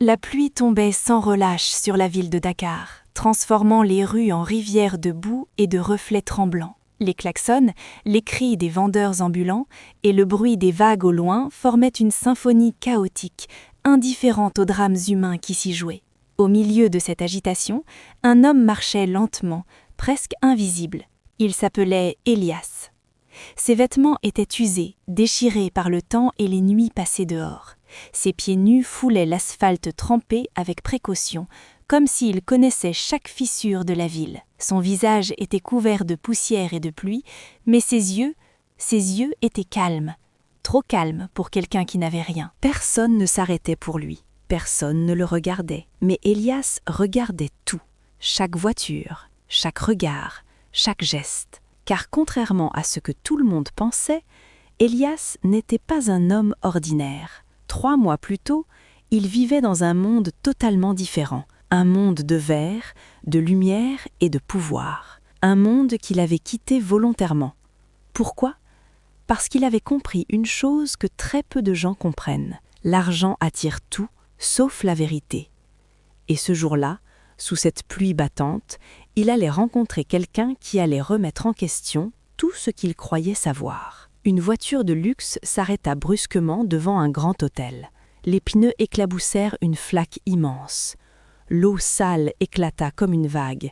La pluie tombait sans relâche sur la ville de Dakar, transformant les rues en rivières de boue et de reflets tremblants. Les klaxons, les cris des vendeurs ambulants et le bruit des vagues au loin formaient une symphonie chaotique, indifférente aux drames humains qui s'y jouaient. Au milieu de cette agitation, un homme marchait lentement, presque invisible. Il s'appelait Elias. Ses vêtements étaient usés, déchirés par le temps et les nuits passées dehors. Ses pieds nus foulaient l'asphalte trempé avec précaution, comme s'il connaissait chaque fissure de la ville. Son visage était couvert de poussière et de pluie, mais ses yeux étaient calmes. Trop calmes pour quelqu'un qui n'avait rien. Personne ne s'arrêtait pour lui. Personne ne le regardait. Mais Elias regardait tout. Chaque voiture, chaque regard, chaque geste. Car contrairement à ce que tout le monde pensait, Elias n'était pas un homme ordinaire. 3 mois plus tôt, il vivait dans un monde totalement différent. Un monde de verre, de lumière et de pouvoir. Un monde qu'il avait quitté volontairement. Pourquoi ? Parce qu'il avait compris une chose que très peu de gens comprennent. L'argent attire tout, sauf la vérité. Et ce jour-là, sous cette pluie battante, il allait rencontrer quelqu'un qui allait remettre en question tout ce qu'il croyait savoir. Une voiture de luxe s'arrêta brusquement devant un grand hôtel. Les pneus éclaboussèrent une flaque immense. L'eau sale éclata comme une vague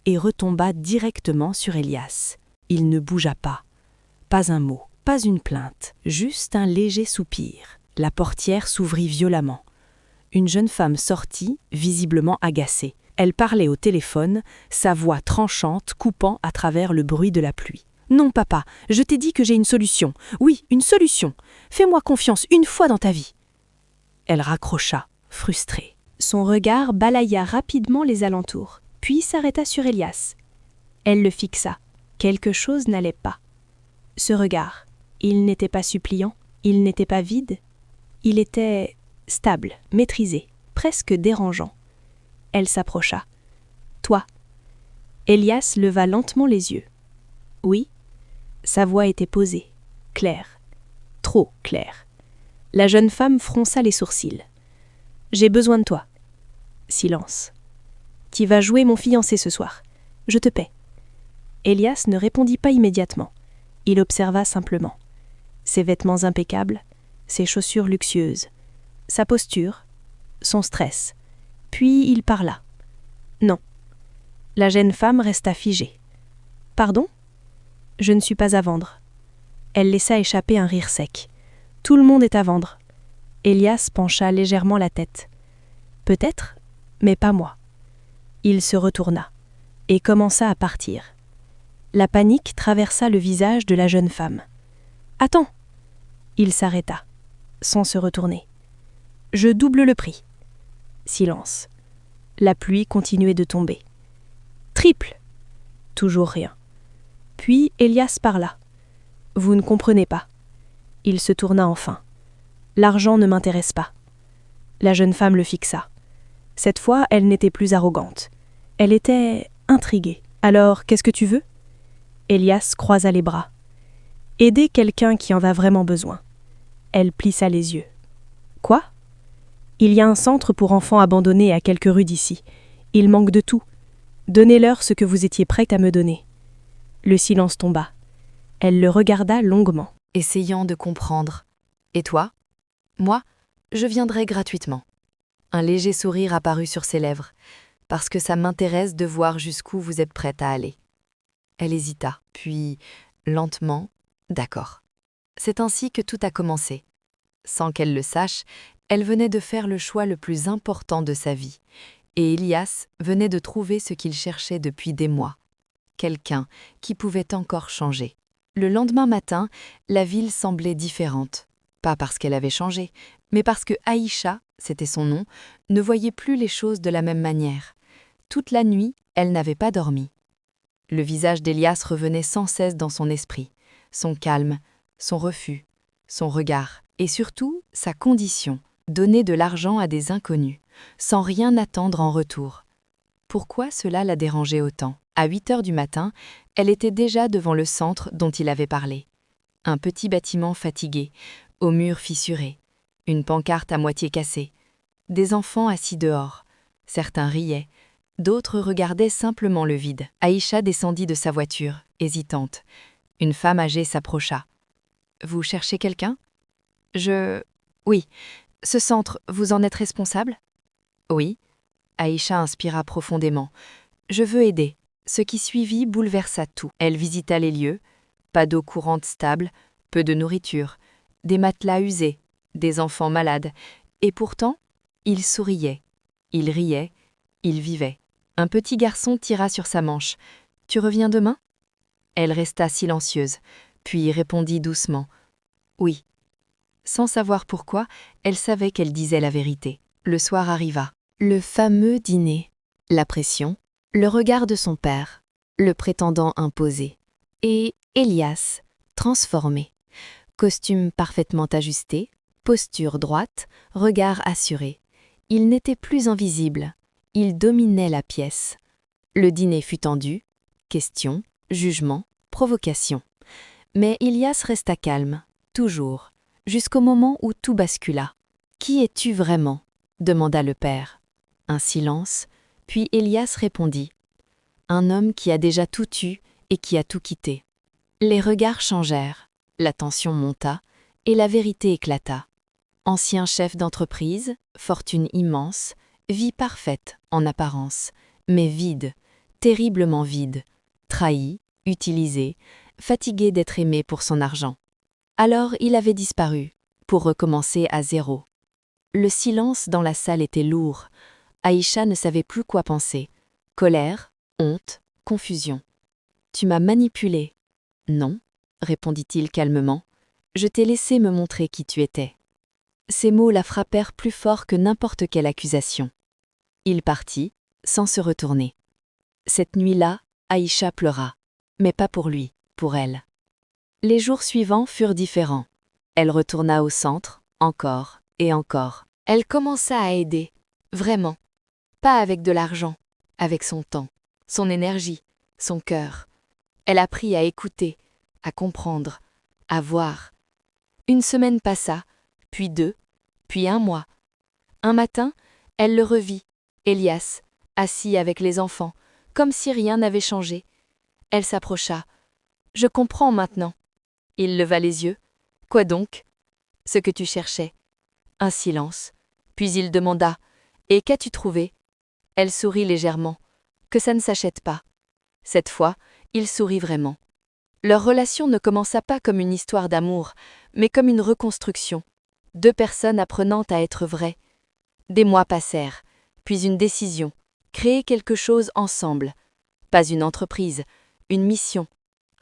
et retomba directement sur Elias. Il ne bougea pas. Pas un mot, pas une plainte, juste un léger soupir. La portière s'ouvrit violemment. Une jeune femme sortit, visiblement agacée. Elle parlait au téléphone, sa voix tranchante coupant à travers le bruit de la pluie. « Non, papa, je t'ai dit que j'ai une solution. Oui, une solution. Fais-moi confiance une fois dans ta vie. » Elle raccrocha, frustrée. Son regard balaya rapidement les alentours, puis s'arrêta sur Elias. Elle le fixa. Quelque chose n'allait pas. Ce regard, il n'était pas suppliant, il n'était pas vide. Il était stable, maîtrisé, presque dérangeant. Elle s'approcha. « Toi ?» Elias leva lentement les yeux. « Oui ?» Sa voix était posée, claire, trop claire. La jeune femme fronça les sourcils. « J'ai besoin de toi. » Silence. « Qui va jouer mon fiancé ce soir ? Je te paie. » Elias ne répondit pas immédiatement. Il observa simplement. Ses vêtements impeccables, ses chaussures luxueuses, sa posture, son stress. Puis il parla. « Non. » La jeune femme resta figée. « Pardon ? Je ne suis pas à vendre. » Elle laissa échapper un rire sec. « Tout le monde est à vendre. » Elias pencha légèrement la tête. « Peut-être, mais pas moi. » Il se retourna et commença à partir. La panique traversa le visage de la jeune femme. « Attends !» Il s'arrêta, sans se retourner. « Je double le prix. » Silence. La pluie continuait de tomber. « Triple !» Toujours rien. Puis Elias parla. « Vous ne comprenez pas. » Il se tourna enfin. « L'argent ne m'intéresse pas. » La jeune femme le fixa. Cette fois, elle n'était plus arrogante. Elle était intriguée. « Alors, qu'est-ce que tu veux ?» Elias croisa les bras. « Aider quelqu'un qui en a vraiment besoin. » Elle plissa les yeux. « Quoi ? » « Il y a un centre pour enfants abandonnés à quelques rues d'ici. Il manque de tout. Donnez-leur ce que vous étiez prête à me donner. » Le silence tomba. Elle le regarda longuement. Essayant de comprendre. « Et toi ? » ?»« Moi, je viendrai gratuitement. » Un léger sourire apparut sur ses lèvres. « Parce que ça m'intéresse de voir jusqu'où vous êtes prête à aller. » Elle hésita, puis, lentement, « D'accord. » C'est ainsi que tout a commencé. Sans qu'elle le sache, elle venait de faire le choix le plus important de sa vie, et Elias venait de trouver ce qu'il cherchait depuis des mois. Quelqu'un qui pouvait encore changer. Le lendemain matin, la ville semblait différente. Pas parce qu'elle avait changé, mais parce que Aïcha, c'était son nom, ne voyait plus les choses de la même manière. Toute la nuit, elle n'avait pas dormi. Le visage d'Elias revenait sans cesse dans son esprit. Son calme, son refus, son regard, et surtout sa condition, donner de l'argent à des inconnus, sans rien attendre en retour. Pourquoi cela la dérangeait autant ? À 8 heures du matin, elle était déjà devant le centre dont il avait parlé. Un petit bâtiment fatigué, aux murs fissurés, une pancarte à moitié cassée. Des enfants assis dehors. Certains riaient, d'autres regardaient simplement le vide. Aïcha descendit de sa voiture, hésitante. Une femme âgée s'approcha. « Vous cherchez quelqu'un ?»« Oui. Ce centre, vous en êtes responsable ?»« Oui. » Aïcha inspira profondément. « Je veux aider. » Ce qui suivit bouleversa tout. Elle visita les lieux. Pas d'eau courante stable, peu de nourriture, des matelas usés, des enfants malades. Et pourtant, il souriait, il riait, il vivait. Un petit garçon tira sur sa manche. « Tu reviens demain ?» Elle resta silencieuse, puis répondit doucement. « Oui. » Sans savoir pourquoi, elle savait qu'elle disait la vérité. Le soir arriva. Le fameux dîner. La pression, le regard de son père, le prétendant imposé. Et Elias, transformé. Costume parfaitement ajusté, posture droite, regard assuré. Il n'était plus invisible, il dominait la pièce. Le dîner fut tendu, questions, jugements, provocations. Mais Elias resta calme, toujours, jusqu'au moment où tout bascula. « Qui es-tu vraiment ?» demanda le père. Un silence, puis Elias répondit. « Un homme qui a déjà tout eu et qui a tout quitté. » Les regards changèrent, la tension monta, et la vérité éclata. Ancien chef d'entreprise, fortune immense, vie parfaite en apparence, mais vide, terriblement vide, trahi, utilisé, fatigué d'être aimé pour son argent. Alors il avait disparu, pour recommencer à zéro. Le silence dans la salle était lourd. Aïcha ne savait plus quoi penser. Colère, honte, confusion. « Tu m'as manipulé. » »« Non, » répondit-il calmement. « Je t'ai laissé me montrer qui tu étais. » Ces mots la frappèrent plus fort que n'importe quelle accusation. Il partit, sans se retourner. Cette nuit-là, Aïcha pleura. Mais pas pour lui, pour elle. Les jours suivants furent différents. Elle retourna au centre, encore et encore. Elle commença à aider, vraiment. Pas avec de l'argent, avec son temps, son énergie, son cœur. Elle apprit à écouter, à comprendre, à voir. Une semaine passa, puis 2, puis 1 mois. Un matin, elle le revit, Elias, assis avec les enfants, comme si rien n'avait changé. Elle s'approcha. « Je comprends maintenant. » Il leva les yeux. « Quoi donc ?»« Ce que tu cherchais. » Un silence. Puis il demanda. « Et qu'as-tu trouvé ?» Elle sourit légèrement. « Que ça ne s'achète pas. » Cette fois, il sourit vraiment. Leur relation ne commença pas comme une histoire d'amour, mais comme une reconstruction. 2 personnes apprenant à être vraies. Des mois passèrent, puis une décision, créer quelque chose ensemble. Pas une entreprise, une mission,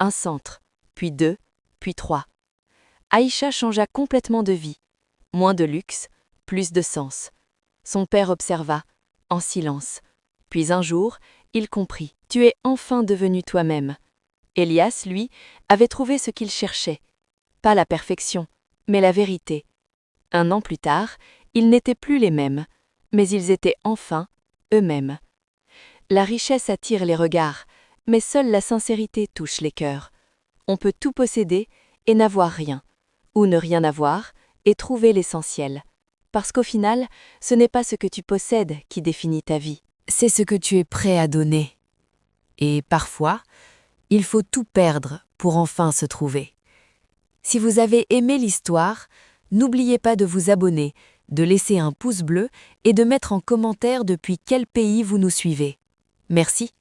un centre, puis 2, puis 3. Aïcha changea complètement de vie. Moins de luxe, plus de sens. Son père observa, en silence. Puis un jour, il comprit. « Tu es enfin devenu toi-même. » Elias, lui, avait trouvé ce qu'il cherchait. Pas la perfection, mais la vérité. 1 an plus tard, ils n'étaient plus les mêmes, mais ils étaient enfin eux-mêmes. La richesse attire les regards, mais seule la sincérité touche les cœurs. On peut tout posséder et n'avoir rien, ou ne rien avoir et trouver l'essentiel. Parce qu'au final, ce n'est pas ce que tu possèdes qui définit ta vie. C'est ce que tu es prêt à donner. Et parfois, il faut tout perdre pour enfin se trouver. Si vous avez aimé l'histoire, n'oubliez pas de vous abonner, de laisser un pouce bleu et de mettre en commentaire depuis quel pays vous nous suivez. Merci.